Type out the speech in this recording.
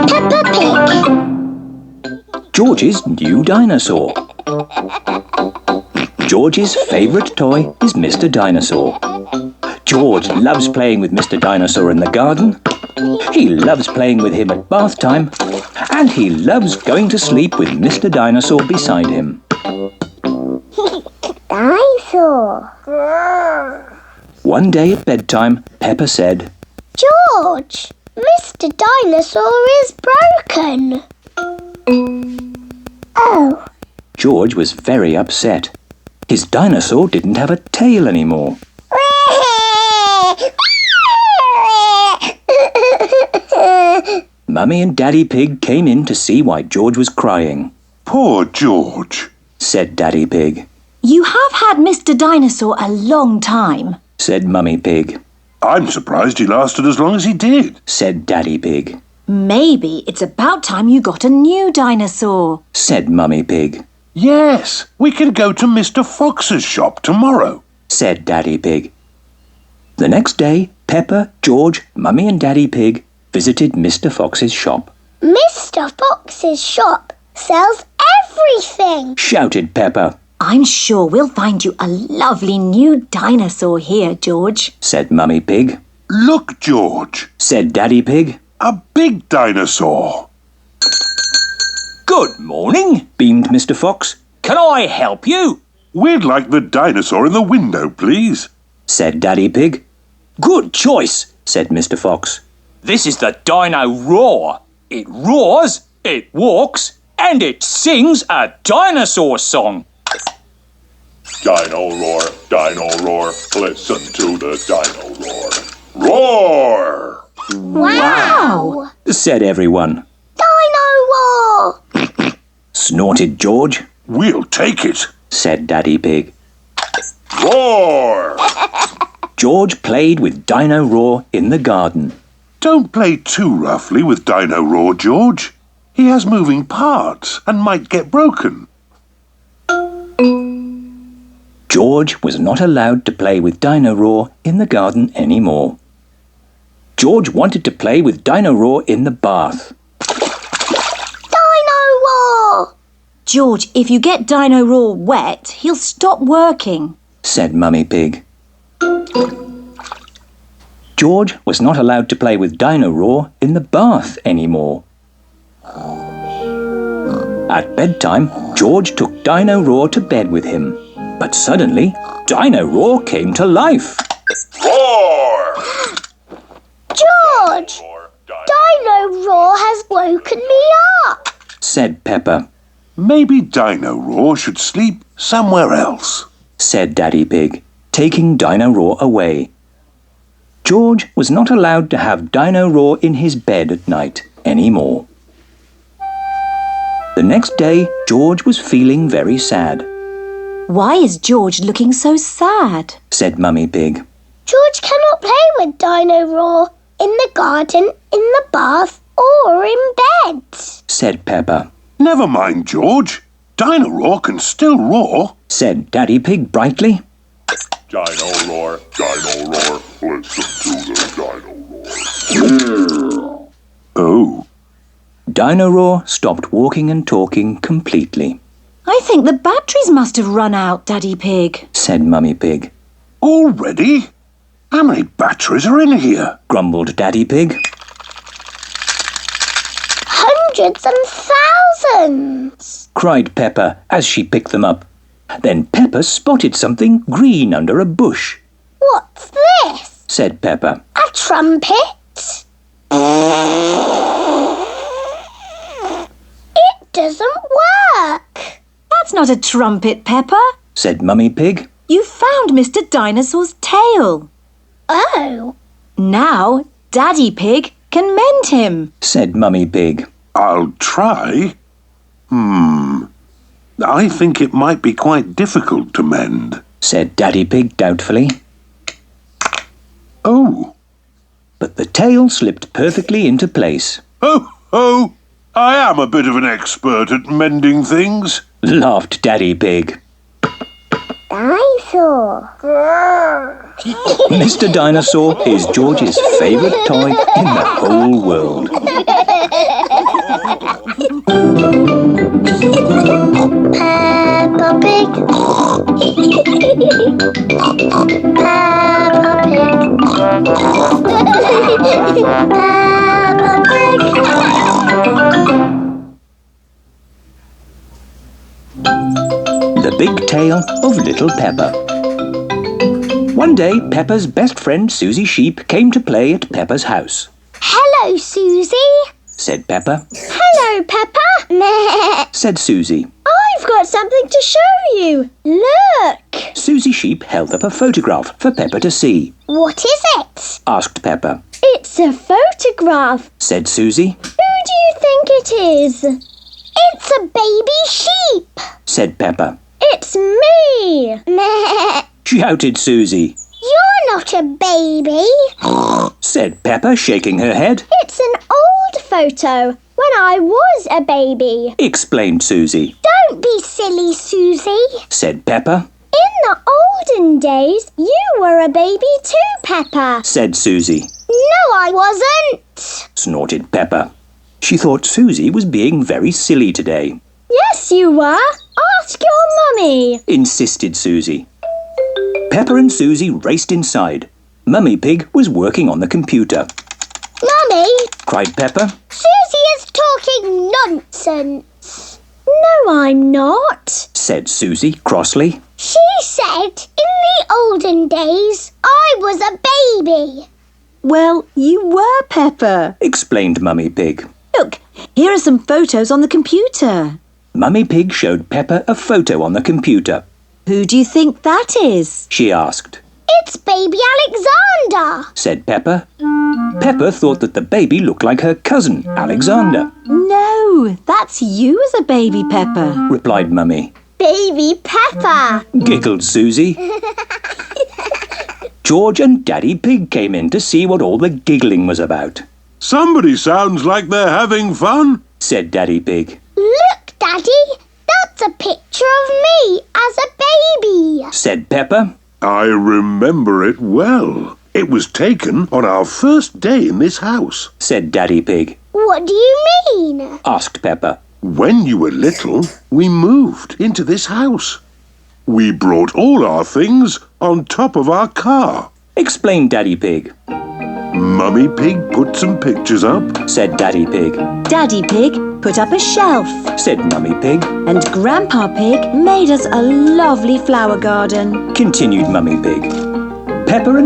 Peppa Pig. George's new dinosaur. George's favourite toy is Mr. Dinosaur. George loves playing with Mr. Dinosaur in the garden. He loves playing with him at bath time. And he loves going to sleep with Mr. Dinosaur beside him. Dinosaur. One day at bedtime, Peppa said, George, Mr. Dinosaur is broken. Oh. George was very upset. His dinosaur didn't have a tail anymore. Mummy and Daddy Pig came in to see why George was crying. Poor George, said Daddy Pig. You have had Mr. Dinosaur a long time, said Mummy Pig. I'm surprised he lasted as long as he did, said Daddy Pig. Maybe it's about time you got a new dinosaur, said Mummy Pig. Yes, we can go to Mr. Fox's shop tomorrow, said Daddy Pig. The next day, Peppa, George, Mummy and Daddy Pig visited Mr. Fox's shop. Mr. Fox's shop sells everything, shouted Peppa. I'm sure we'll find you a lovely new dinosaur here, George, said Mummy Pig. Look, George, said Daddy Pig. A big dinosaur. Good morning, beamed Mr. Fox. Can I help you? We'd like the dinosaur in the window, please, said Daddy Pig. Good choice, said Mr. Fox. This is the Dino Roar. It roars, it walks, and it sings a dinosaur song. Dino roar, listen to the dino roar. Roar! Wow! said everyone. Dino Roar! Snorted George. We'll take it, said Daddy Pig. Roar! George played with Dino Roar in the garden. Don't play too roughly with Dino Roar, George. He has moving parts and might get broken. George was not allowed to play with Dino Roar in the garden anymore. George wanted to play with Dino Roar in the bath. Dino Roar! George, if you get Dino Roar wet, he'll stop working, said Mummy Pig. George was not allowed to play with Dino Roar in the bath anymore. At bedtime, George took Dino Roar to bed with him. But suddenly, Dino Roar came to life. Roar! George! Dino Roar has woken me up, said Peppa. Maybe Dino Roar should sleep somewhere else, said Daddy Pig, taking Dino Roar away. George was not allowed to have Dino Roar in his bed at night anymore. The next day, George was feeling very sad. Why is George looking so sad? said Mummy Pig. George cannot play with Dino Roar in the garden, in the bath, or in bed, said Peppa. Never mind, George. Dino Roar can still roar, said Daddy Pig brightly. Dino roar, listen to the dino roar. Oh. Dino Roar stopped walking and talking completely. I think the batteries must have run out, Daddy Pig, said Mummy Pig. Already? How many batteries are in here? Grumbled Daddy Pig. hundreds and thousands, cried Peppa as she picked them up. Then Peppa spotted something green under a bush. What's this? said Peppa. A trumpet? It doesn't work. That's not a trumpet, Peppa, said Mummy Pig. You found Mr. Dinosaur's tail. Oh. Now Daddy Pig can mend him, said Mummy Pig. I'll try. I think it might be quite difficult to mend, said Daddy Pig doubtfully. Oh. But the tail slipped perfectly into place. Oh, Oh, I am a bit of an expert at mending things. laughed Daddy Pig. Dinosaur. Mr. Dinosaur is George's favourite toy in the whole world. Peppa Pig. Peppa Pig. Peppa Pig. The Big Tale of Little Peppa. One day, Peppa's best friend Susie Sheep came to play at Peppa's house. Hello, Susie. Said Peppa. Hello, Peppa. Meh. Said Susie. I've got something to show you. Look. Susie Sheep held up a photograph for Peppa to see. What is it? Asked Peppa. It's a photograph. Said Susie. Who do you think it is? It's a baby sheep. Said Peppa. It's me. Meh. Shouted Susie. You're not a baby. Said Peppa, shaking her head. It's an old photo when I was a baby. Explained Susie. Don't be silly, Susie. Said Peppa. In the olden days, you were a baby too, Peppa. Said Susie. No, I wasn't. Snorted Peppa. She thought Susie was being very silly today. Yes, you were. Ask your mummy. Insisted Susie. Peppa and Susie raced inside. Mummy Pig was working on the computer. Mummy, Cried Peppa. Susie is talking nonsense. No, I'm not. Said Susie crossly. She said in the olden days I was a baby. Well, you were, Peppa. Explained Mummy Pig. Look, here are some photos on the computer. Mummy Pig showed Peppa a photo on the computer. Who do you think that is? She asked. It's baby Alexander. Said Peppa. Peppa thought that the baby looked like her cousin, Alexander. No, that's you as a baby, Peppa. Replied Mummy. Baby Peppa. Giggled Susie. George and Daddy Pig came in to see what all the giggling was about. Somebody sounds like they're having fun. Said Daddy Pig. Look, Daddy. That's a picture of me as a baby. Said Peppa. I remember it well. It was taken on our first day in this house. Said Daddy Pig. What do you mean? Asked Peppa. When you were little, we moved into this house. We brought all our things on top of our car. Explained Daddy Pig. Mummy Pig put some pictures up. Said Daddy Pig. Daddy Pig put up a shelf. Said Mummy Pig. And Grandpa Pig made us a lovely flower garden. Continued Mummy Pig. Peppa and